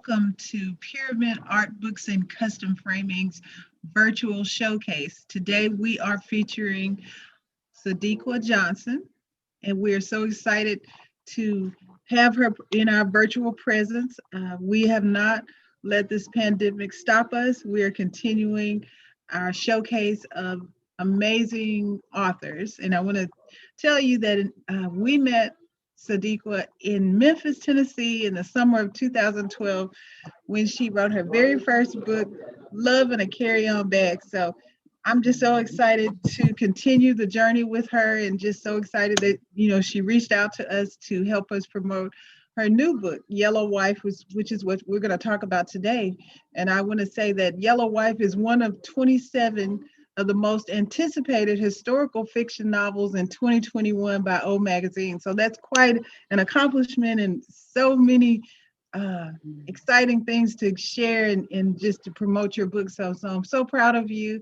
welcome to Pyramid Art Books and Custom Framings virtual showcase. Today we are featuring Sadeqa Johnson, and we are so excited to have her in our virtual presence. We have not let this pandemic stop us. We are continuing our showcase of amazing authors, and I want to tell you that we met Sadiqa in Memphis, Tennessee in the summer of 2012 when she wrote her very first book, Love in a Carry-On Bag. So I'm just so excited to continue the journey with her and just so excited that, she reached out to us to help us promote her new book, Yellow Wife, which is what we're going to talk about today. And I want to say that Yellow Wife is one of 27 of the most anticipated historical fiction novels in 2021 by O Magazine. So that's quite an accomplishment and so many exciting things to share and just to promote your book. So I'm so proud of you.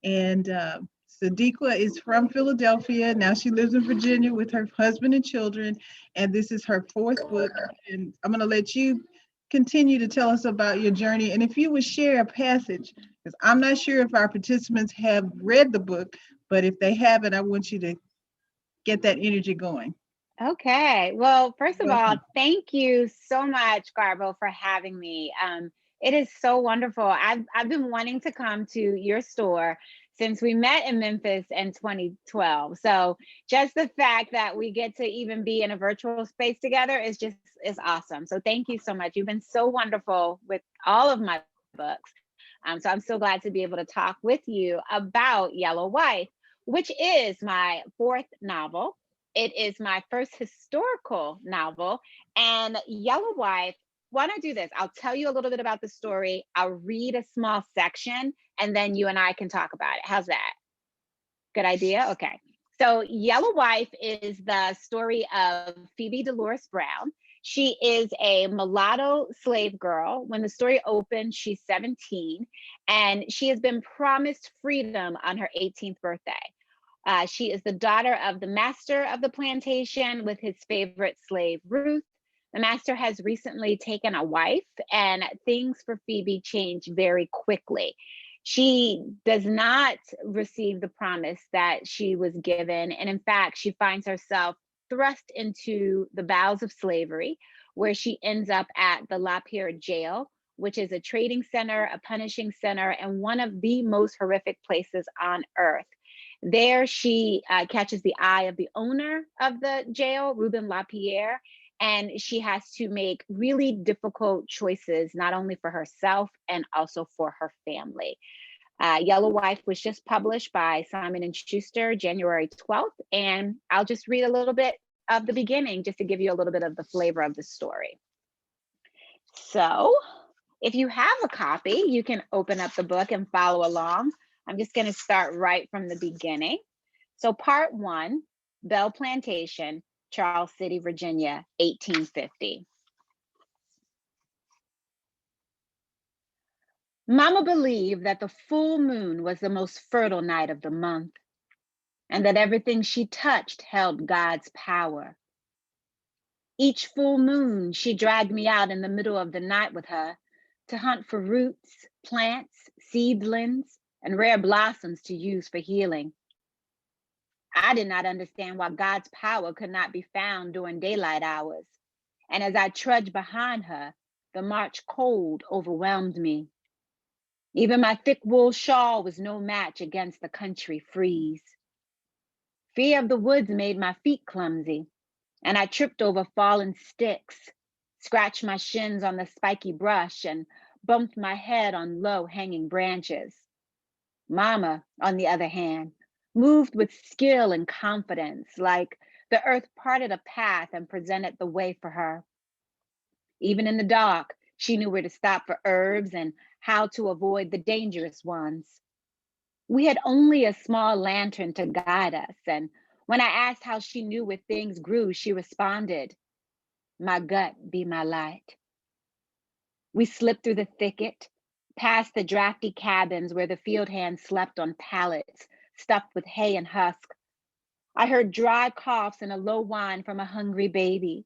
And Sadiqa is from Philadelphia. Now she lives in Virginia with her husband and children. And this is her fourth book. And I'm going to let you continue to tell us about your journey. And if you would share a passage, because I'm not sure if our participants have read the book, but if they haven't, I want you to get that energy going. Okay. Well, first of all, Welcome. thank you so much, Garbo, for having me. It is so wonderful. I've been wanting to come to your store since we met in Memphis in 2012. So just the fact that we get to even be in a virtual space together is awesome. So thank you so much. You've been so wonderful with all of my books. So I'm so glad to be able to talk with you about Yellow Wife, which is my fourth novel. It is my first historical novel. And Yellow Wife, why don't I do this? I'll tell you a little bit about the story. I'll read a small section, and then you and I can talk about it. How's that? Good idea? Okay. So Yellow Wife is the story of Pheby Delores Brown. She is a mulatto slave girl. When the story opens, she's 17, and she has been promised freedom on her 18th birthday. She is the daughter of the master of the plantation with his favorite slave, Ruth. The master has recently taken a wife, and things for Phebe change very quickly. She does not receive the promise that she was given. And in fact, she finds herself thrust into the bowels of slavery, where she ends up at the Half-Acre jail, which is a trading center, a punishing center, and one of the most horrific places on earth. There, she catches the eye of the owner of the jail, Ruben LaPierre, and she has to make really difficult choices, not only for herself and also for her family. Yellow Wife was just published by Simon & Schuster, January 12th, and I'll just read a little bit of the beginning just to give you a little bit of the flavor of the story. So, if you have a copy, you can open up the book and follow along. I'm just going to start right from the beginning. So part 1, Bell Plantation, Charles City, Virginia, 1850. Mama believed that the full moon was the most fertile night of the month, and that everything she touched held God's power. Each full moon, she dragged me out in the middle of the night with her to hunt for roots, plants, seedlings, and rare blossoms to use for healing. I did not understand why God's power could not be found during daylight hours, and as I trudged behind her, the March cold overwhelmed me. Even my thick wool shawl was no match against the country freeze. Fear of the woods made my feet clumsy, and I tripped over fallen sticks, scratched my shins on the spiky brush, and bumped my head on low-hanging branches. Mama, on the other hand, moved with skill and confidence, like the earth parted a path and presented the way for her. Even in the dark, she knew where to stop for herbs and how to avoid the dangerous ones. We had only a small lantern to guide us, and when I asked how she knew where things grew, she responded, "My gut be my light." We slipped through the thicket, past the drafty cabins where the field hands slept on pallets stuffed with hay and husk. I heard dry coughs and a low whine from a hungry baby.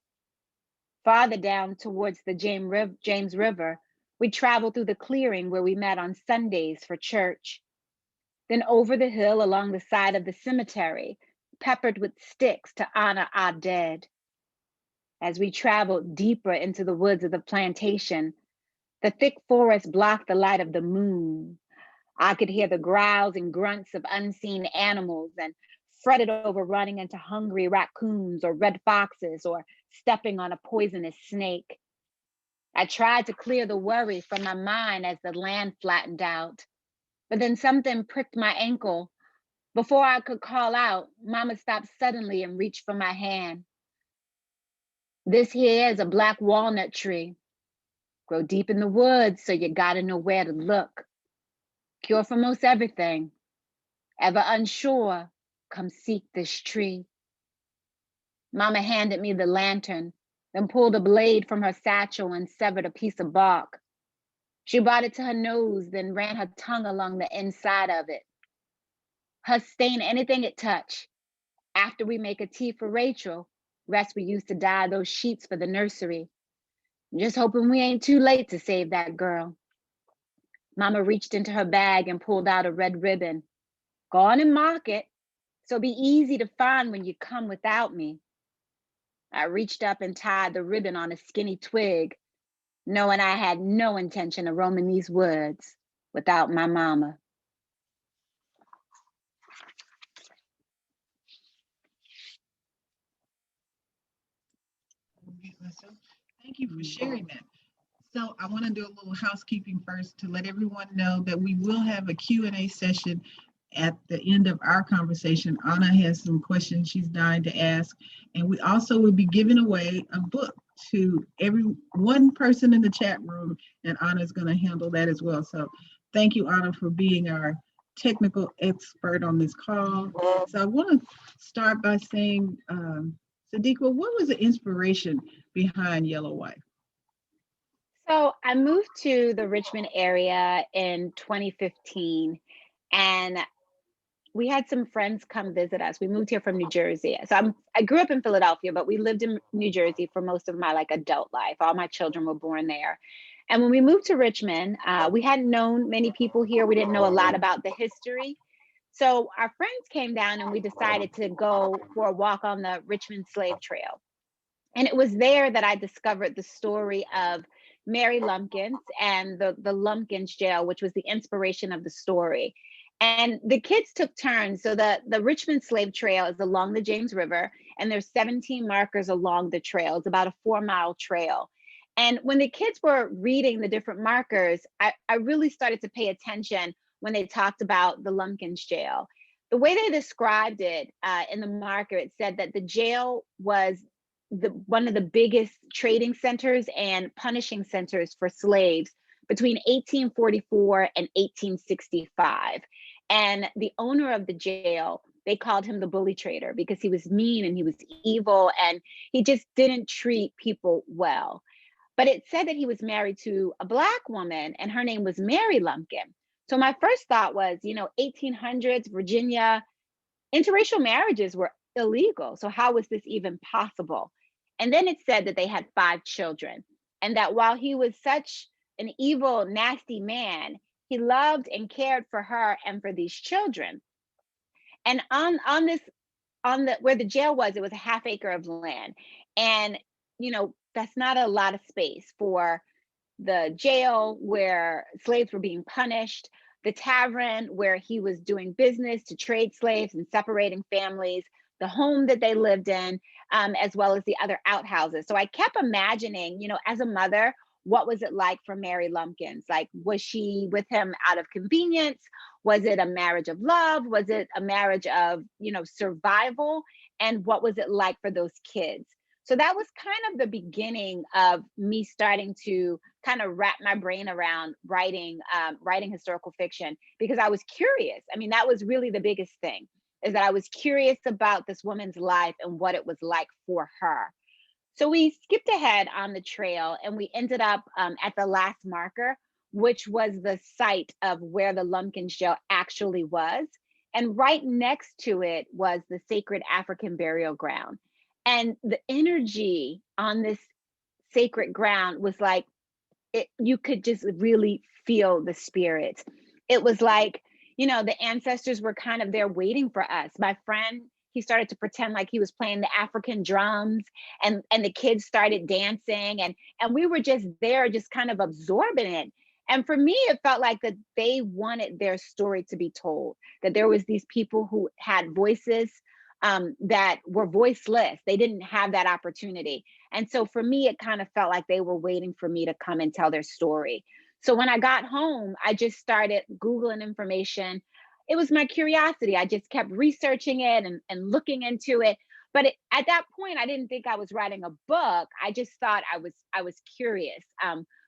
Farther down towards the James River, we traveled through the clearing where we met on Sundays for church. Then over the hill along the side of the cemetery, peppered with sticks to honor our dead. As we traveled deeper into the woods of the plantation, the thick forest blocked the light of the moon. I could hear the growls and grunts of unseen animals and fretted over running into hungry raccoons or red foxes or stepping on a poisonous snake. I tried to clear the worry from my mind as the land flattened out, but then something pricked my ankle. Before I could call out, Mama stopped suddenly and reached for my hand. This here is a black walnut tree. Grow deep in the woods, so you gotta know where to look. Cure for most everything. Ever unsure, come seek this tree. Mama handed me the lantern, then pulled a blade from her satchel and severed a piece of bark. She brought it to her nose, then ran her tongue along the inside of it. Her stain anything it touched. After we make a tea for Rachel, rest we used to dye those sheets for the nursery. Just hoping we ain't too late to save that girl. Mama reached into her bag and pulled out a red ribbon. Go on and mark it, so be easy to find when you come without me. I reached up and tied the ribbon on a skinny twig, knowing I had no intention of roaming these woods without my mama. Thank you for sharing that. So I want to do a little housekeeping first to let everyone know that we will have a Q&A session at the end of our conversation. Anna has some questions she's dying to ask. And we also will be giving away a book to every one person in the chat room, and Anna's going to handle that as well. So thank you, Anna, for being our technical expert on this call. So I want to start by saying, Sadeqa, what was the inspiration behind Yellow Wife? So I moved to the Richmond area in 2015, and we had some friends come visit us. We moved here from New Jersey. So I grew up in Philadelphia, but we lived in New Jersey for most of my adult life. All my children were born there. And when we moved to Richmond, we hadn't known many people here. We didn't know a lot about the history. So our friends came down and we decided to go for a walk on the Richmond Slave Trail. And it was there that I discovered the story of Mary Lumpkins and the Lumpkins jail, which was the inspiration of the story. And the kids took turns. So the Richmond Slave Trail is along the James River, and there's 17 markers along the trail. It's about a 4-mile trail. And when the kids were reading the different markers, I really started to pay attention when they talked about the Lumpkins jail. The way they described it in the marker, it said that the jail was one of the biggest trading centers and punishing centers for slaves between 1844 and 1865. And the owner of the jail, they called him the bully trader because he was mean and he was evil and he just didn't treat people well. But it said that he was married to a Black woman and her name was Mary Lumpkin. So my first thought was, 1800s, Virginia, interracial marriages were illegal. So how was this even possible? And then it said that they had 5 children and that while he was such an evil, nasty man, he loved and cared for her and for these children. And on the where the jail was, it was a half-acre of land. And, that's not a lot of space for the jail where slaves were being punished, the tavern where he was doing business to trade slaves and separating families, the home that they lived in, as well as the other outhouses. So I kept imagining, as a mother, what was it like for Mary Lumpkins? Like, was she with him out of convenience? Was it a marriage of love? Was it a marriage of, survival? And what was it like for those kids? So that was kind of the beginning of me starting to kind of wrap my brain around writing historical fiction because I was curious. I mean, that was really the biggest thing, is that I was curious about this woman's life and what it was like for her. So we skipped ahead on the trail and we ended up at the last marker, which was the site of where the Lumpkins jail actually was. And right next to it was the sacred African burial ground. And the energy on this sacred ground was like, you could just really feel the spirit. It was like, the ancestors were kind of there waiting for us. My friend, he started to pretend like he was playing the African drums, and the kids started dancing, and we were just there, just kind of absorbing it. And for me, it felt like that they wanted their story to be told, that there was these people who had voices that were voiceless. They didn't have that opportunity. And so for me, it kind of felt like they were waiting for me to come and tell their story. So when I got home, I just started Googling information. It was my curiosity. I just kept researching it and looking into it. But at that point, I didn't think I was writing a book. I just thought I was curious.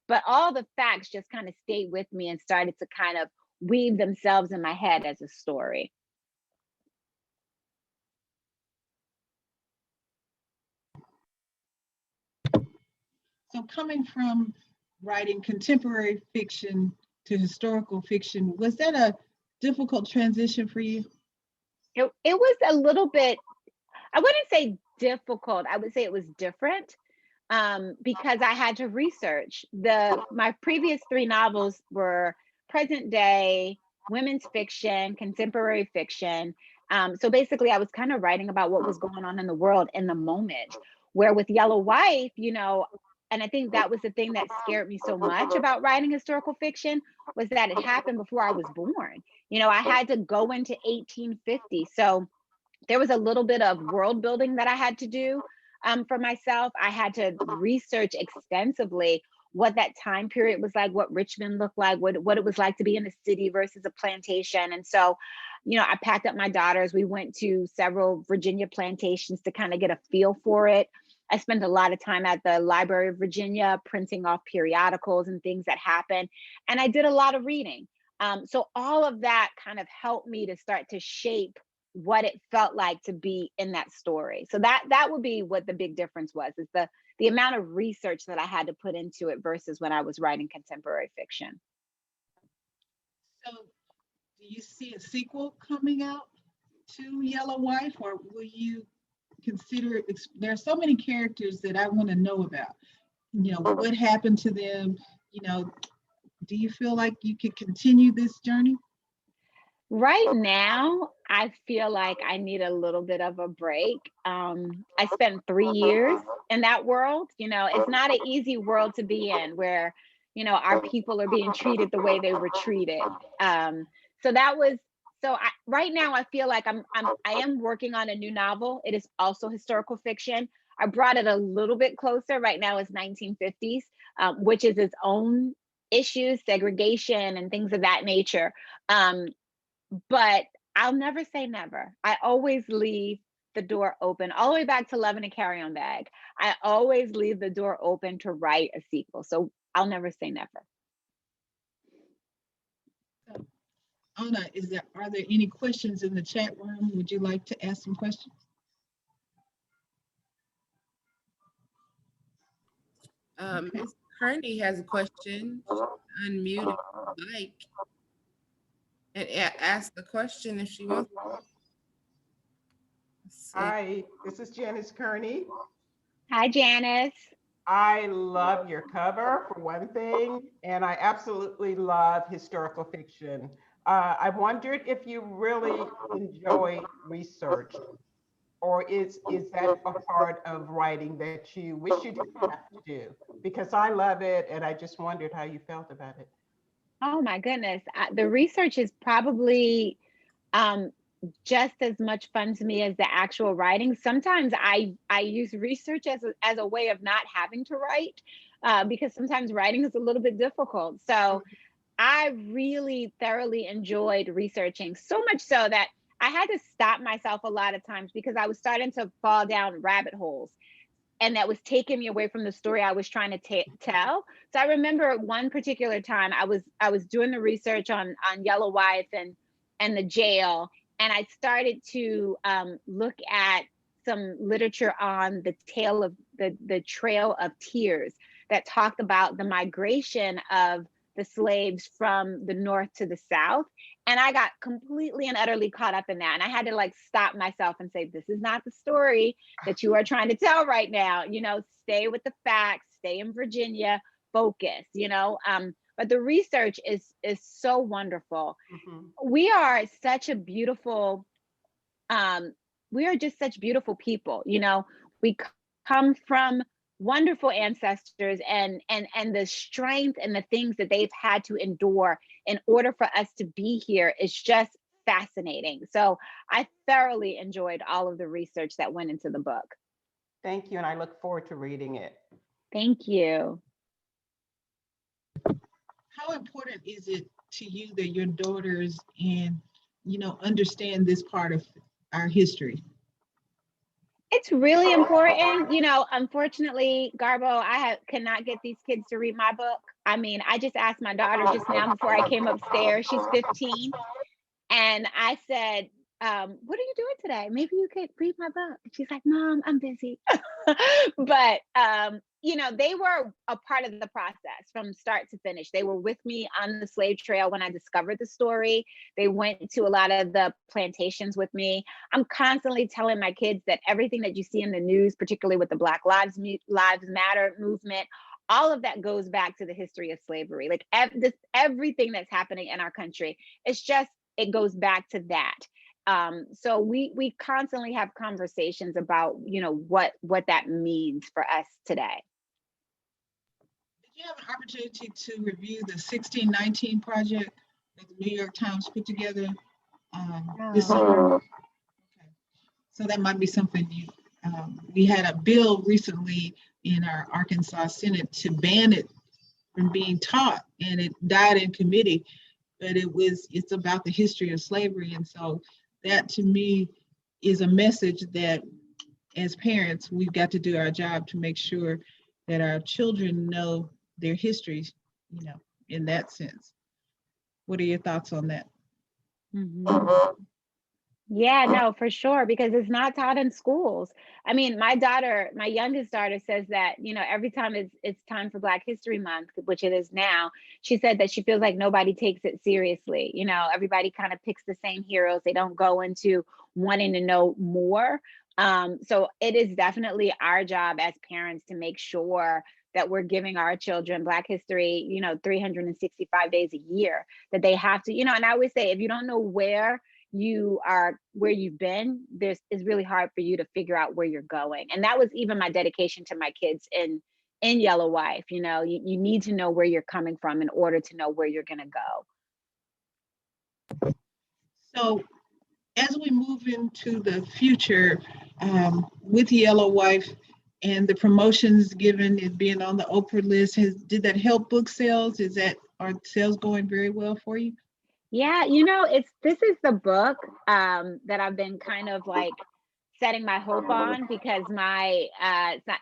But all the facts just kind of stayed with me and started to kind of weave themselves in my head as a story. So coming from writing contemporary fiction to historical fiction, was that a difficult transition for you? It was a little bit, I wouldn't say difficult. I would say it was different, because I had to research. My previous three novels were present day, women's fiction, contemporary fiction. So basically, I was kind of writing about what was going on in the world in the moment. Where with Yellow Wife, and I think that was the thing that scared me so much about writing historical fiction, was that it happened before I was born. I had to go into 1850. So there was a little bit of world building that I had to do for myself. I had to research extensively what that time period was like, what Richmond looked like, what it was like to be in a city versus a plantation. And so, I packed up my daughters. We went to several Virginia plantations to kind of get a feel for it. I spent a lot of time at the Library of Virginia printing off periodicals and things that happened. And I did a lot of reading. So all of that kind of helped me to start to shape what it felt like to be in that story. So that would be what the big difference was, is the amount of research that I had to put into it versus when I was writing contemporary fiction. So do you see a sequel coming out to Yellow Wife, or will you consider it? There are so many characters that I want to know about. What happened to them? Do you feel like you could continue this journey? Right now, I feel like I need a little bit of a break. I spent 3 years in that world. It's not an easy world to be in, where, our people are being treated the way they were treated. So that was, right now I feel like I am working on a new novel. It is also historical fiction. I brought it a little bit closer. Right now it's 1950s, which is its own issues, segregation and things of that nature. But I'll never say never. I always leave the door open, all the way back to Love in a Carry-On Bag. I always leave the door open to write a sequel. So I'll never say never. Anna, are there any questions in the chat room? Would you like to ask some questions? Ms. Kearney has a question. Unmute if you like, and ask the question if she wants. Hi, this is Janice Kearney. Hi, Janice. I love your cover, for one thing, and I absolutely love historical fiction. I wondered if you really enjoy research, or is that a part of writing that you wish you didn't have to do? Because I love it, and I just wondered how you felt about it. Oh my goodness. The research is probably just as much fun to me as the actual writing. Sometimes I use research as a way of not having to write, because sometimes writing is a little bit difficult. So I really thoroughly enjoyed researching, so much so that I had to stop myself a lot of times because I was starting to fall down rabbit holes, and that was taking me away from the story I was trying to tell. So I remember one particular time I was doing the research on Yellow Wife and the jail, and I started to look at some literature on the tale of the Trail of Tears, that talked about the migration of the slaves from the north to the south. And I got completely and utterly caught up in that. And I had to stop myself and say, this is not the story that you are trying to tell right now. Stay with the facts, stay in Virginia, focus, but the research is so wonderful. Mhm. We are such a beautiful, we are just such beautiful people, we come from wonderful ancestors, and the strength and the things that they've had to endure in order for us to be here is just fascinating. So I thoroughly enjoyed all of the research that went into the book. Thank you, and I look forward to reading it. Thank you. How important is it to you that your daughters understand this part of our history? It's really important. Unfortunately, Garbo, cannot get these kids to read my book. I mean, I just asked my daughter just now before I came upstairs. She's 15. And I said, what are you doing today? Maybe you could read my book. And she's like, Mom, I'm busy. But, they were a part of the process from start to finish. They were with me on the slave trail when I discovered the story. They went to a lot of the plantations with me. I'm constantly telling my kids that everything that you see in the news, particularly with the Black Lives Matter movement, all of that goes back to the history of slavery. Like everything that's happening in our country, it goes back to that. So we constantly have conversations about, what that means for us today. Did you have an opportunity to review the 1619 project that the New York Times put together this summer? Okay. So that might be something we had a bill recently in our Arkansas Senate to ban it from being taught, and it died in committee. But it's about the history of slavery. And so that to me is a message that as parents, we've got to do our job to make sure that our children know their histories, in that sense. What are your thoughts on that? Mm-hmm. Yeah, no, for sure, because it's not taught in schools. I mean, my youngest daughter says that, every time it's time for Black History Month, which it is now, she said that she feels like nobody takes it seriously. Everybody kind of picks the same heroes. They don't go into wanting to know more. So it is definitely our job as parents to make sure that we're giving our children Black history, 365 days a year, that they have to, and I always say, if you don't know where you've been, it's really hard for you to figure out where you're going. And that was even my dedication to my kids in Yellow Wife. You need to know where you're coming from in order to know where you're going to go. So as we move into the future with Yellow Wife and the promotions given, it being on the Oprah list, did that help book sales? Are sales going very well for you? Yeah, this is the book that I've been kind of like setting my hope on, because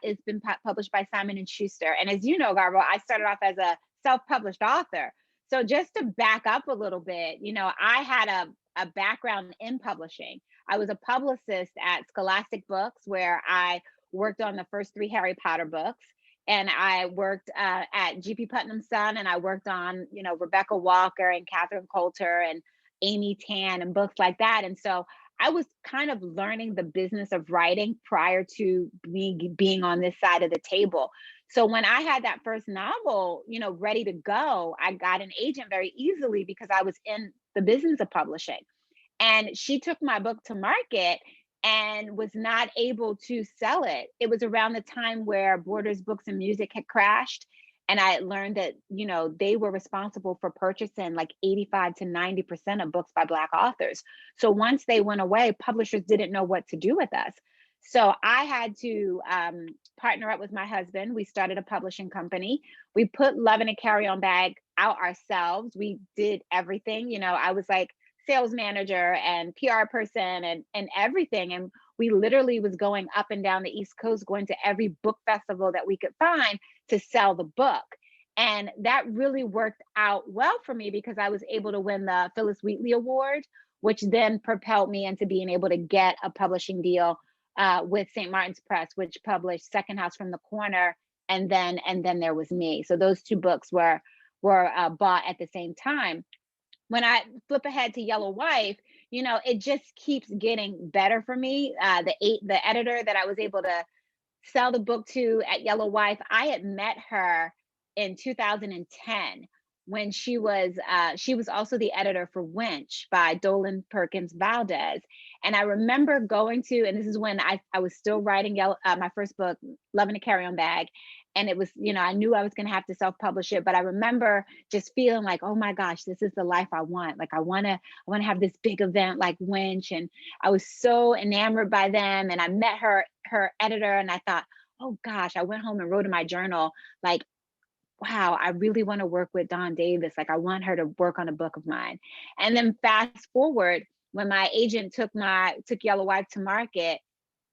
it's been published by Simon & Schuster. And as you know, Garbo, I started off as a self-published author. So just to back up a little bit, I had a background in publishing. I was a publicist at Scholastic Books, where I worked on the first 3 Harry Potter books. And I worked at G.P. Putnam's Son, and I worked on, Rebecca Walker and Catherine Coulter and Amy Tan and books like that. And so I was kind of learning the business of writing prior to being on this side of the table. So when I had that first novel, ready to go, I got an agent very easily because I was in the business of publishing. And she took my book to market and was not able to sell it. It was around the time where Borders Books and Music had crashed. And I learned that, they were responsible for purchasing like 85 to 90% of books by Black authors. So once they went away, publishers didn't know what to do with us. So I had to partner up with my husband. We started a publishing company. We put Love in a Carry-On Bag out ourselves. We did everything. I was like sales manager and PR person and everything. And we literally was going up and down the East Coast, going to every book festival that we could find to sell the book. And that really worked out well for me because I was able to win the Phyllis Wheatley Award, which then propelled me into being able to get a publishing deal with St. Martin's Press, which published Second House from the Corner, and then There Was Me. So those 2 books were bought at the same time. When I flip ahead to Yellow Wife, it just keeps getting better for me. The editor that I was able to sell the book to at Yellow Wife, I had met her in 2010 when she was also the editor for Winch by Dolan Perkins Valdez. And I remember going to, and this is when I was still writing my first book, Love in a Carry-On Bag. And it was, I knew I was going to have to self-publish it, but I remember just feeling like, oh my gosh, this is the life I want. Like I want to have this big event like Winch. And I was so enamored by them. And I met her editor, and I thought, oh gosh, I went home and wrote in my journal, like, wow, I really want to work with Dawn Davis. Like I want her to work on a book of mine. And then fast forward, when my agent took Yellow Wife to market,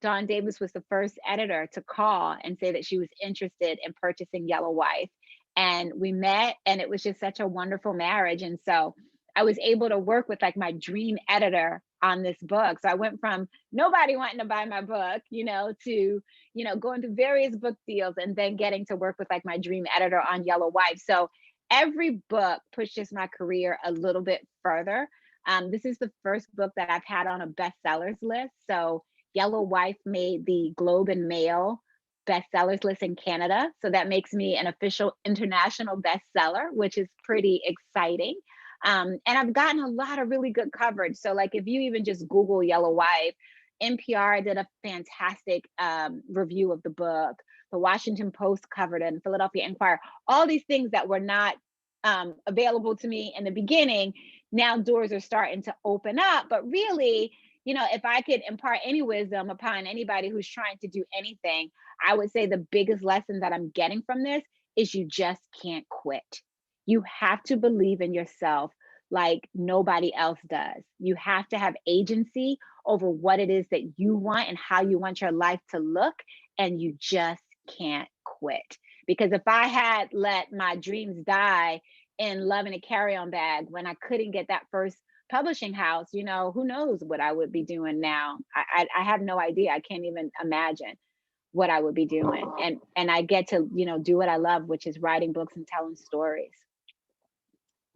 Dawn Davis was the first editor to call and say that she was interested in purchasing Yellow Wife. And we met, and it was just such a wonderful marriage. And so I was able to work with like my dream editor on this book. So I went from nobody wanting to buy my book, to, going to various book deals, and then getting to work with like my dream editor on Yellow Wife. So every book pushes my career a little bit further. This is the first book that I've had on a bestsellers list. So Yellow Wife made the Globe and Mail bestsellers list in Canada. So that makes me an official international bestseller, which is pretty exciting. And I've gotten a lot of really good coverage. So like if you even just Google Yellow Wife, NPR did a fantastic review of the book. The Washington Post covered it, and Philadelphia Inquirer, all these things that were not available to me in the beginning. Now doors are starting to open up, but really, if I could impart any wisdom upon anybody who's trying to do anything, I would say the biggest lesson that I'm getting from this is you just can't quit. You have to believe in yourself like nobody else does. You have to have agency over what it is that you want and how you want your life to look, and you just can't quit. Because if I had let my dreams die in Love in a Carry-On Bag when I couldn't get that first publishing house, who knows what I would be doing now. I have no idea. I can't even imagine what I would be doing. And I get to, do what I love, which is writing books and telling stories.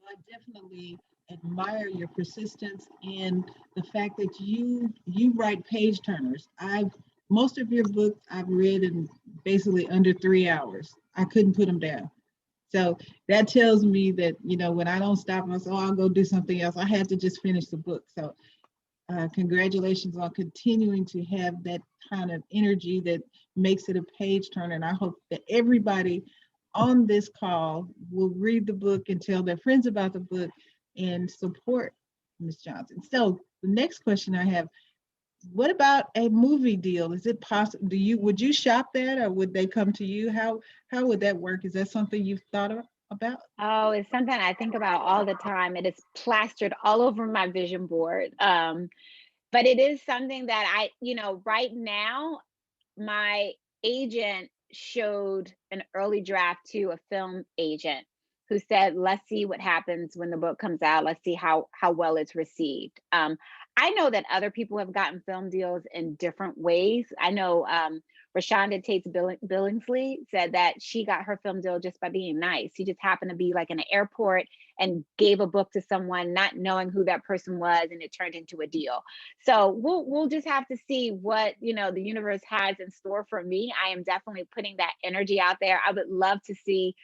I definitely admire your persistence and the fact that you write page turners. Most of your books I've read in basically under 3 hours. I couldn't put them down. So that tells me that, when I don't stop and I say, oh, I'll go do something else, I had to just finish the book. So congratulations on continuing to have that kind of energy that makes it a page turner. And I hope that everybody on this call will read the book and tell their friends about the book and support Ms. Johnson. So the next question I have, what about a movie deal? Is it possible? Would you shop that, or would they come to you? How would that work? Is that something you've thought about? Oh, it's something I think about all the time. It is plastered all over my vision board. But it is something that right now, my agent showed an early draft to a film agent who said, let's see what happens when the book comes out. Let's see how well it's received. I know that other people have gotten film deals in different ways. I know Rashonda Tate Billingsley said that she got her film deal just by being nice. She just happened to be like in an airport and gave a book to someone, not knowing who that person was, and it turned into a deal. So we'll just have to see what the universe has in store for me. I am definitely putting that energy out there. I would love to see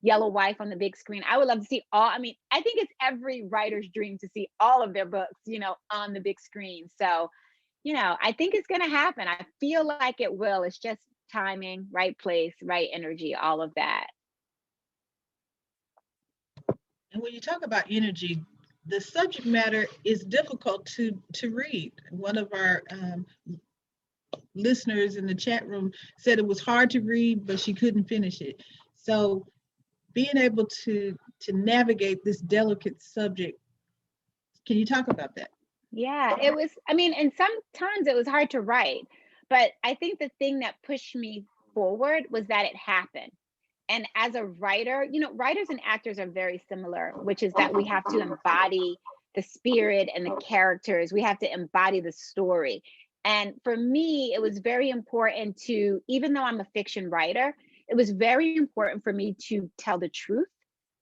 Yellow Wife on the big screen. I would love to see I think it's every writer's dream to see all of their books, on the big screen. So, I think it's going to happen. I feel like it will. It's just timing, right place, right energy, all of that. And when you talk about energy, the subject matter is difficult to read. One of our listeners in the chat room said it was hard to read, but she couldn't finish it. So being able to navigate this delicate subject, can you talk about that? Yeah, it was, and sometimes it was hard to write, but I think the thing that pushed me forward was that it happened. And as a writer, writers and actors are very similar, which is that we have to embody the spirit and the characters. We have to embody the story. And for me, it was very important to, even though I'm a fiction writer, it was very important for me to tell the truth.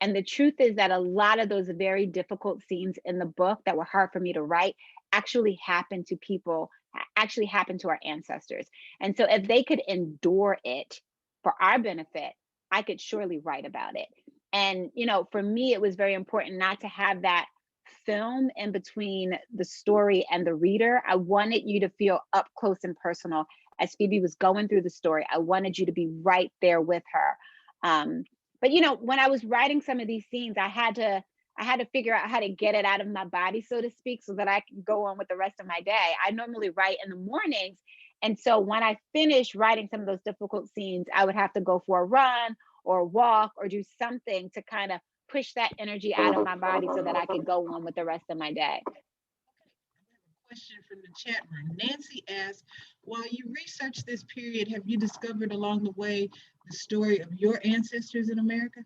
And the truth is that a lot of those very difficult scenes in the book that were hard for me to write actually happened to people actually happened to our ancestors. And so if they could endure it for our benefit, I could surely write about it. And, for me, it was very important not to have that film in between the story and the reader. I wanted you to feel up close and personal as Phebe was going through the story. I wanted you to be right there with her. But when I was writing some of these scenes, I had to figure out how to get it out of my body, so to speak, so that I could go on with the rest of my day. I normally write in the mornings. And so when I finished writing some of those difficult scenes, I would have to go for a run or walk or do something to kind of push that energy out of my body so that I could go on with the rest of my day. Question from the chat room. Nancy asked, while you research this period, have you discovered along the way the story of your ancestors in America?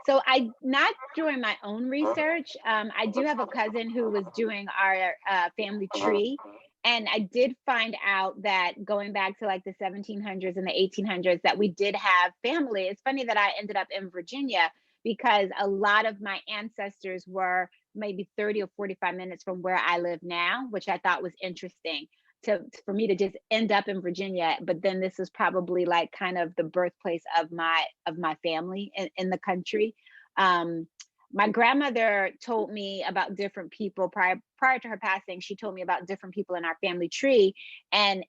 So I, not doing my own research. I do have a cousin who was doing our family tree. And I did find out that going back to like the 1700s and the 1800s, that we did have family. It's funny that I ended up in Virginia because a lot of my ancestors were maybe 30 or 45 minutes from where I live now, which I thought was interesting for me to just end up in Virginia. But then this is probably like kind of the birthplace of my family in the country. My grandmother told me about different people prior to her passing. She told me about different people in our family tree, and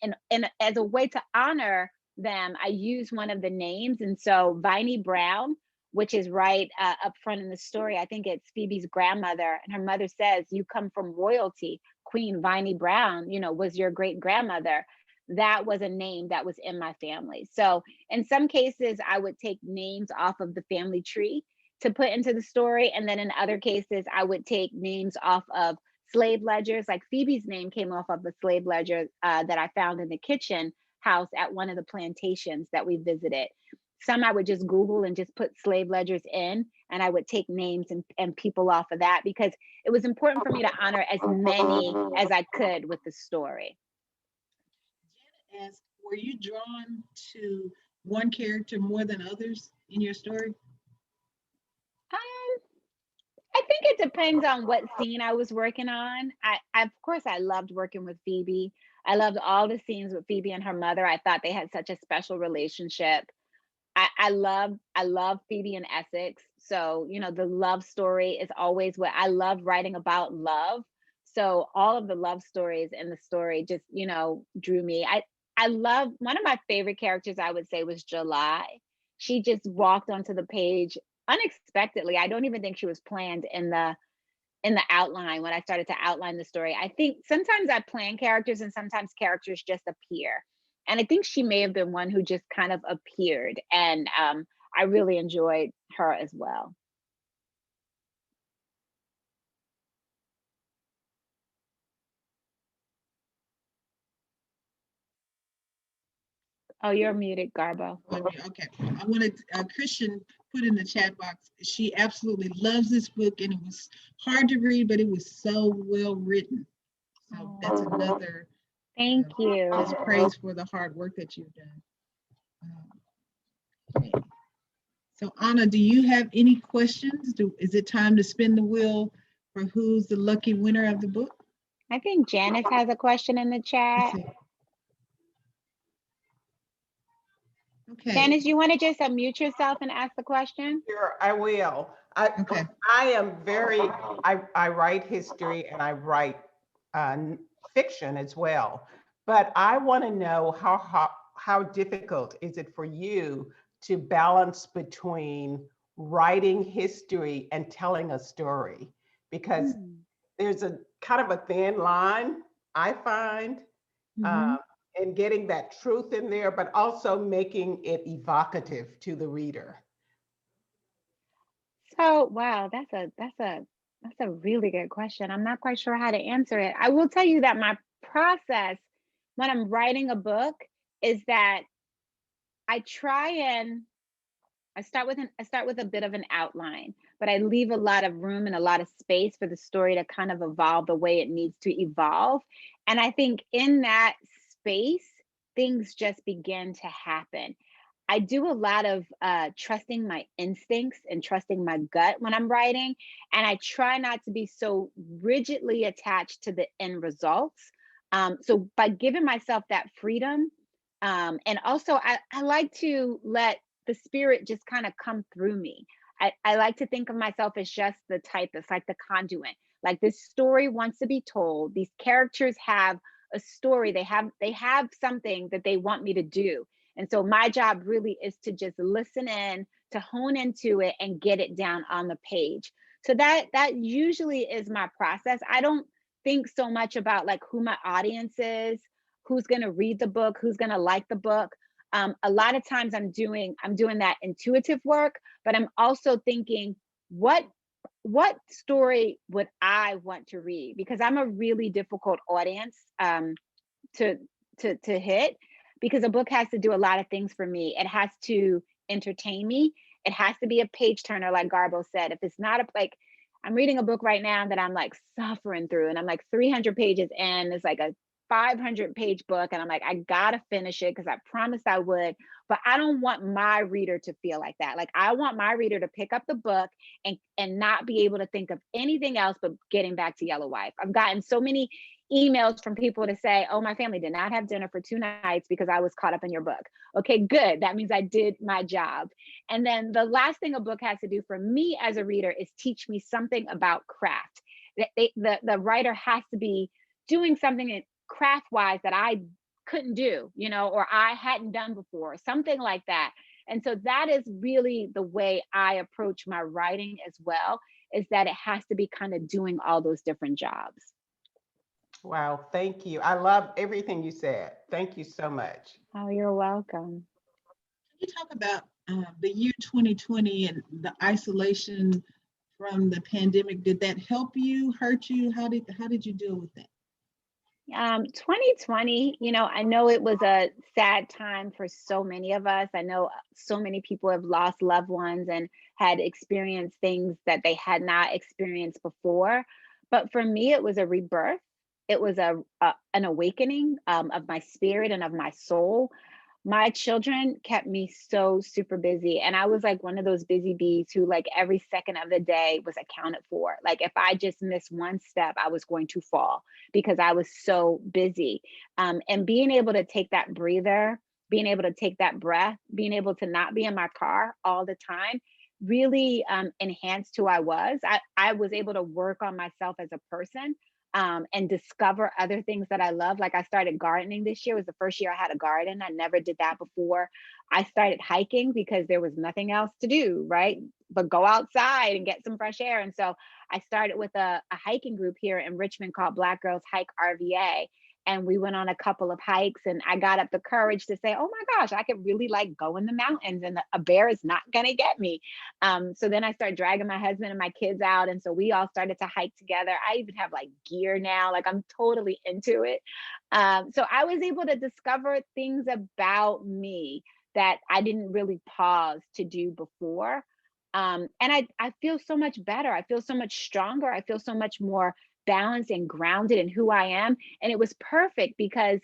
as a way to honor them, I use one of the names. And so Pheby Brown, which is right up front in the story, I think it's Phoebe's grandmother, and her mother says, "You come from royalty. Queen Pheby Brown, was your great grandmother." That was a name that was in my family. So in some cases, I would take names off of the family tree to put into the story. And then in other cases, I would take names off of slave ledgers. Like Phoebe's name came off of a slave ledger that I found in the kitchen house at one of the plantations that we visited. Some I would just Google and just put slave ledgers in, and I would take names and people off of that because it was important for me to honor as many as I could with the story. Janet asked, were you drawn to one character more than others in your story? I think it depends on what scene I was working on. Of course, I loved working with Phebe. I loved all the scenes with Phebe and her mother. I thought they had such a special relationship. I love Phebe and Essex. So, the love story is always what I love writing about love. So all of the love stories in the story just, drew me. I love, one of my favorite characters, I would say, was July. She just walked onto the page unexpectedly. I don't even think she was planned in the outline when I started to outline the story. I think sometimes I plan characters and sometimes characters just appear. And I think she may have been one who just kind of appeared. And I really enjoyed her as well. Oh, you're muted, Garbo. Okay. I wanted Christian put in the chat box, she absolutely loves this book and it was hard to read, but it was so well written. So that's another Thank you. Just praise for the hard work that you've done. Okay. So Anna, do you have any questions? Is it time to spin the wheel for who's the lucky winner of the book? I think Janice has a question in the chat. Okay. Janice, you want to just unmute yourself and ask the question? Sure, I will. Okay. I write history and I write fiction as well, but I want to know how difficult is it for you to balance between writing history and telling a story? Because there's a kind of a thin line, I find, in getting that truth in there, but also making it evocative to the reader. So, wow, that's a really good question. I'm not quite sure how to answer it. I will tell you that my process when I'm writing a book is that I start with a bit of an outline, but I leave a lot of room and a lot of space for the story to kind of evolve the way it needs to evolve. And I think in that space, things just begin to happen. I do a lot of trusting my instincts and trusting my gut when I'm writing. And I try not to be so rigidly attached to the end results. So by giving myself that freedom, and also I like to let the spirit just kind of come through me. I like to think of myself as just the typist, like the conduit. Like this story wants to be told. These characters have a story. They have something that they want me to do. And so my job really is to just listen in, to hone into it and get it down on the page. So that usually is my process. I don't think so much about like who my audience is, who's going to read the book, who's going to like the book. A lot of times I'm doing that intuitive work, but I'm also thinking, what story would I want to read? Because I'm a really difficult audience to to hit, because a book has to do a lot of things for me. It has to entertain me. It has to be a page turner, like Garbo said. If it's not like, I'm reading a book right now that I'm like suffering through, and I'm like 300 pages in. It's like a 500-page book, and I'm like, I gotta finish it because I promised I would. But I don't want my reader to feel like that. Like I want my reader to pick up the book and not be able to think of anything else but getting back to Yellow Wife. I've gotten so many emails from people to say, oh, my family did not have dinner for 2 nights because I was caught up in your book. Okay, good. That means I did my job. And then the last thing a book has to do for me as a reader is teach me something about craft. The writer has to be doing something craft wise that I couldn't do, or I hadn't done before, something like that. And so that is really the way I approach my writing as well, is that it has to be kind of doing all those different jobs. Wow, thank you. I love everything you said. Thank you so much. Oh, you're welcome. Can you talk about the year 2020 and the isolation from the pandemic? Did that help you, hurt you? How did you deal with that? 2020, I know it was a sad time for so many of us. I know so many people have lost loved ones and had experienced things that they had not experienced before. But for me, it was a rebirth. It was an awakening of my spirit and of my soul. My children kept me so super busy, and I was like one of those busy bees who like every second of the day was accounted for. Like if I just missed one step, I was going to fall because I was so busy. And being able to take that breather, being able to take that breath, being able to not be in my car all the time really enhanced who I was. I was able to work on myself as a person, and discover other things that I love. Like I started gardening this year. It was the first year I had a garden. I never did that before. I started hiking because there was nothing else to do, right? But go outside and get some fresh air. And so I started with a hiking group here in Richmond called Black Girls Hike RVA. And we went on a couple of hikes, and I got up the courage to say, oh my gosh, I could really like go in the mountains, and a bear is not gonna get me. So then I started dragging my husband and my kids out. And so we all started to hike together. I even have like gear now, like I'm totally into it. So I was able to discover things about me that I didn't really pause to do before. And I feel so much better. I feel so much stronger. I feel so much more balanced and grounded in who I am. And it was perfect because,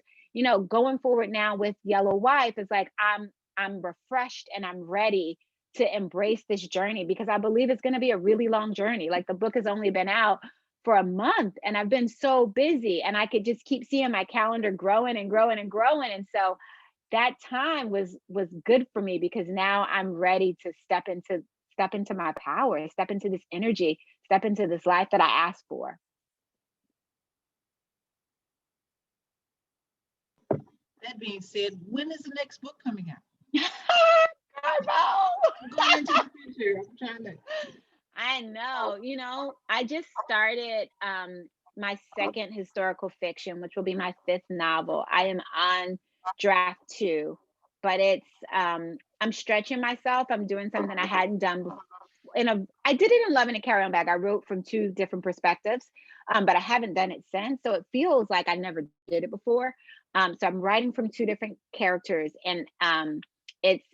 going forward now with Yellow Wife is like, I'm refreshed and I'm ready to embrace this journey, because I believe it's going to be a really long journey. Like the book has only been out for a month and I've been so busy, and I could just keep seeing my calendar growing and growing and growing. And so that time was good for me, because now I'm ready to step into my power, step into this energy, step into this life that I asked for. That being said, when is the next book coming out? Garbo! I'm going into the future. I'm trying to. I know, I just started my second historical fiction, which will be my 5th novel. I am on draft 2, but it's I'm stretching myself. I'm doing something I hadn't done before. I did it in Love in a Carry-On Bag. I wrote from 2 different perspectives, but I haven't done it since. So it feels like I never did it before. So I'm writing from 2 different characters, and it's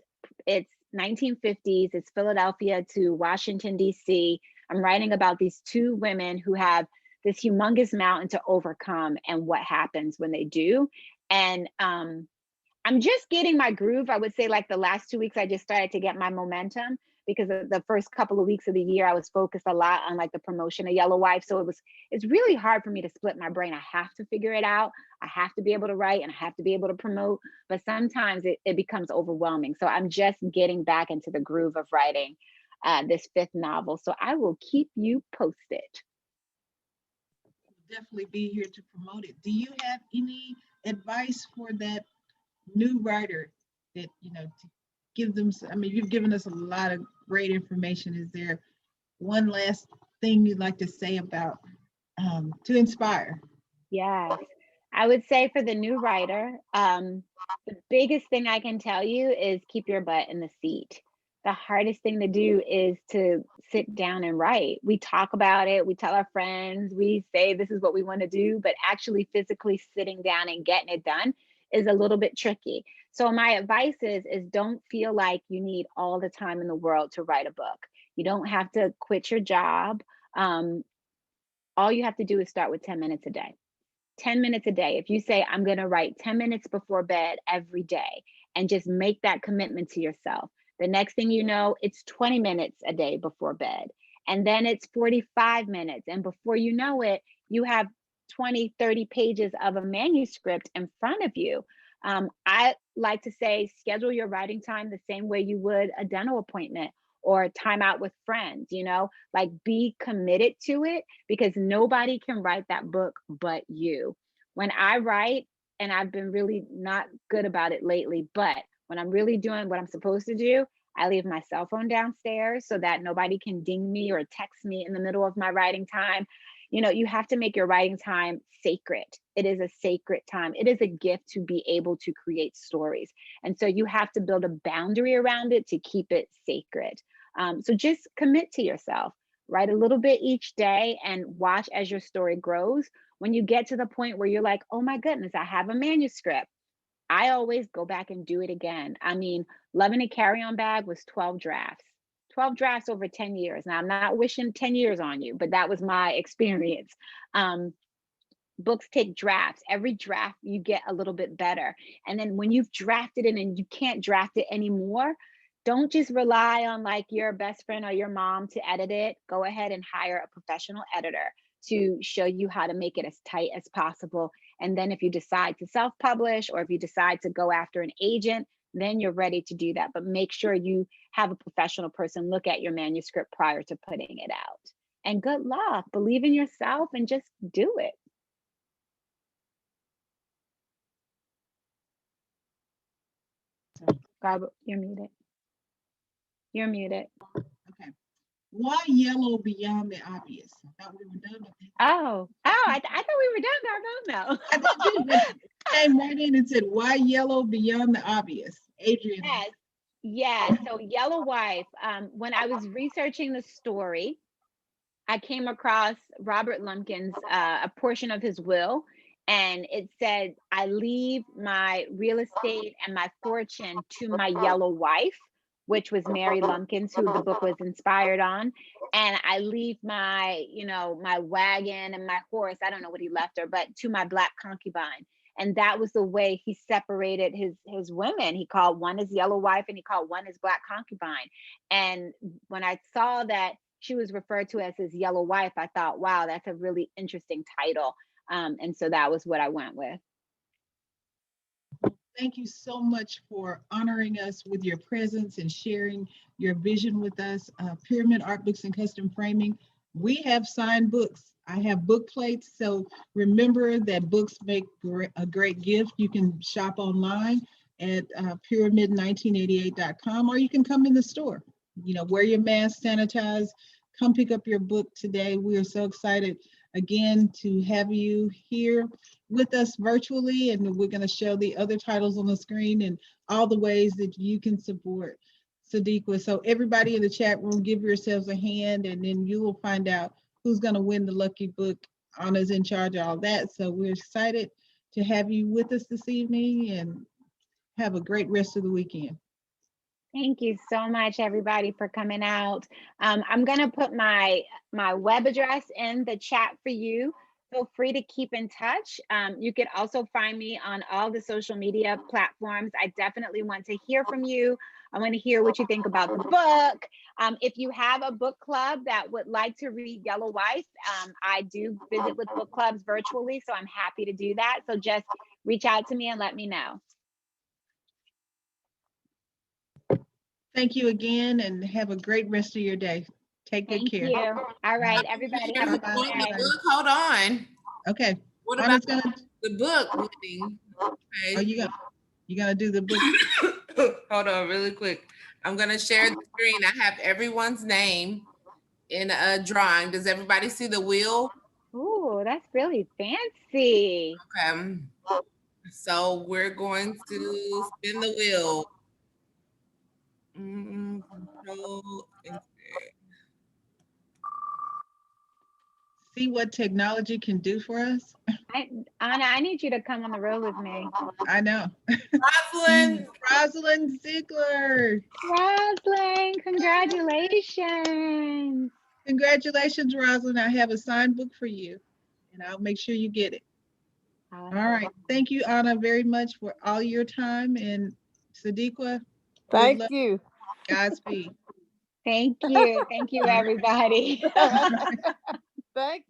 1950s. It's Philadelphia to Washington, D.C. I'm writing about these 2 women who have this humongous mountain to overcome and what happens when they do. And I'm just getting my groove. I would say like the last 2 weeks, I just started to get my momentum, because the first couple of weeks of the year, I was focused a lot on like the promotion of Yellow Wife. So it's really hard for me to split my brain. I have to figure it out. I have to be able to write and I have to be able to promote, but sometimes it becomes overwhelming. So I'm just getting back into the groove of writing this 5th novel. So I will keep you posted. Definitely be here to promote it. Do you have any advice for that new writer that, to give them, I mean, you've given us a lot of great information. Is there one last thing you'd like to say about to inspire? Yes, I would say for the new writer, the biggest thing I can tell you is keep your butt in the seat. The hardest thing to do is to sit down and write. We talk about it, we tell our friends, we say this is what we want to do, but actually physically sitting down and getting it done is a little bit tricky. So my advice is don't feel like you need all the time in the world to write a book. You don't have to quit your job. All you have to do is start with 10 minutes a day. 10 minutes a day. If you say, I'm going to write 10 minutes before bed every day and just make that commitment to yourself, the next thing you know, it's 20 minutes a day before bed. And then it's 45 minutes. And before you know it, you have 20, 30 pages of a manuscript in front of you. I like to say, schedule your writing time the same way you would a dental appointment or time out with friends, like be committed to it because nobody can write that book but you. When I write, and I've been really not good about it lately, but when I'm really doing what I'm supposed to do, I leave my cell phone downstairs so that nobody can ding me or text me in the middle of my writing time. You have to make your writing time sacred. It is a sacred time. It is a gift to be able to create stories. And so you have to build a boundary around it to keep it sacred. So just commit to yourself. Write a little bit each day and watch as your story grows. When you get to the point where you're like, oh my goodness, I have a manuscript, I always go back and do it again. I mean, Love in a Carry-On Bag was 12 drafts. 12 drafts over 10 years. Now, I'm not wishing 10 years on you, but that was my experience. Books take drafts. Every draft, you get a little bit better. And then when you've drafted it and you can't draft it anymore, don't just rely on like your best friend or your mom to edit it. Go ahead and hire a professional editor to show you how to make it as tight as possible. And then if you decide to self-publish or if you decide to go after an agent, then you're ready to do that. But make sure you have a professional person look at your manuscript prior to putting it out. And good luck. Believe in yourself and just do it. Garbo, you're muted. You're muted. Okay. Why yellow beyond the obvious? I thought we were done with it. I thought we were done, Garbo. No. I thought you came right in and said, why yellow beyond the obvious? Adrian. Yes. So Yellow Wife, when I was researching the story, I came across Robert Lumpkin's, a portion of his will, and it said, I leave my real estate and my fortune to my yellow wife, which was Mary Lumpkins, who the book was inspired on. And I leave my, my wagon and my horse, I don't know what he left her, but to my black concubine. And that was the way he separated his women. He called one his yellow wife and he called one his black concubine. And when I saw that she was referred to as his yellow wife, I thought, wow, that's a really interesting title. And so that was what I went with. Thank you so much for honoring us with your presence and sharing your vision with us. Pyramid Art Books and Custom Framing. We have signed books. I have book plates. So remember that books make a great gift. You can shop online at pyramid1988.com, or you can come in the store. Wear your mask, sanitize, come pick up your book today. We are so excited again to have you here with us virtually, and we're going to show the other titles on the screen and all the ways that you can support Sadeqa. So everybody in the chat room, give yourselves a hand, and then you will find out who's going to win the lucky book. Anna's in charge of all that. So we're excited to have you with us this evening, and have a great rest of the weekend. Thank you so much, everybody, for coming out. I'm going to put my web address in the chat for you. feel free to keep in touch. You can also find me on all the social media platforms. I definitely want to hear from you. I want to hear what you think about the book. If you have a book club that would like to read Yellow Weiss, I do visit with book clubs virtually, so I'm happy to do that. So just reach out to me and let me know. Thank you again, and have a great rest of your day. Take good Thank care. you. All right, everybody have a good On the day. book, hold on. Okay. What Anna's about gonna, the book reading? are Okay. you gonna do the book? Hold on really quick. I'm gonna share the screen. I have everyone's name in a drawing. Does everybody see the wheel? Ooh, that's really fancy. Okay. So we're going to spin the wheel. Control. See what technology can do for us? Anna, I need you to come on the road with me. I know. Rosalind. Rosalind Ziegler. Rosalind, congratulations. Congratulations, Rosalind. I have a signed book for you, and I'll make sure you get it. All right. Thank you, Anna, very much for all your time. And Sadeqa, Thank you. Godspeed. Thank you. Thank you, everybody. Thanks.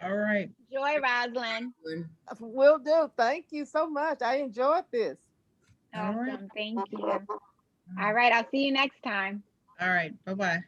All right. Enjoy, Rosalind. Will do. Thank you so much. I enjoyed this. All right. Awesome. Thank you. All right. I'll see you next time. All right. Bye-bye.